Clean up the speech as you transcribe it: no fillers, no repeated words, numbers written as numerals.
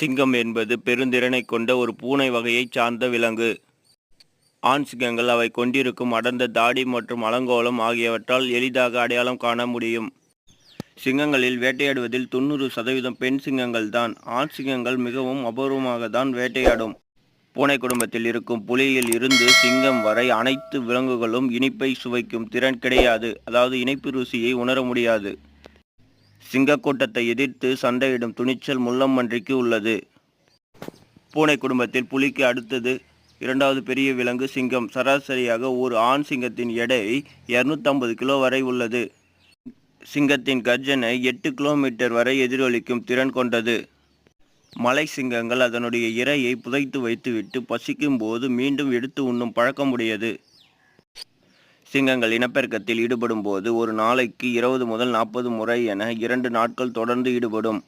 சிங்கம் என்பது பெருந்திறனை கொண்ட ஒரு பூனை வகையைச் சார்ந்த விலங்கு. ஆண் சிங்கங்கள் அவை கொண்டிருக்கும் அடர்ந்த தாடி மற்றும் அலங்கோலம் ஆகியவற்றால் எளிதாக அடையாளம் காண முடியும். சிங்கங்களில் வேட்டையாடுவதில் 90% பெண் சிங்கங்கள் தான். ஆண் சிங்கங்கள் மிகவும் அபூர்வமாக தான் வேட்டையாடும். பூனை குடும்பத்தில் இருக்கும் புலியில் இருந்து சிங்கம் வரை அனைத்து விலங்குகளும் இனிப்பை சுவைக்கும் திறன் கிடையாது, அதாவது இனிப்பு ருசியை உணர முடியாது. சிங்கக்கூட்டத்தை எதிர்த்து சண்டையிடும் துணிச்சல் முள்ளம்பன்றிக்கு உள்ளது. பூனை குடும்பத்தில் புலிக்கு அடுத்தது இரண்டாவது பெரிய விலங்கு சிங்கம். சராசரியாக ஒரு ஆண் சிங்கத்தின் எடை 250 கிலோ வரை உள்ளது. சிங்கத்தின் கர்ஜனை 8 கிலோமீட்டர் வரை எதிரொலிக்கும் திறன் கொண்டது. மலை சிங்கங்கள் அதனுடைய இரையை புதைத்து வைத்துவிட்டு பசிக்கும் போது மீண்டும் எடுத்து உண்ணும் பழக்கமுடையது. சிங்கங்கள் இனப்பெருக்கத்தில் ஈடுபடும் போது ஒரு நாளைக்கு 20 முதல் 40 முறை என 2 நாட்கள் தொடர்ந்து ஈடுபடும்.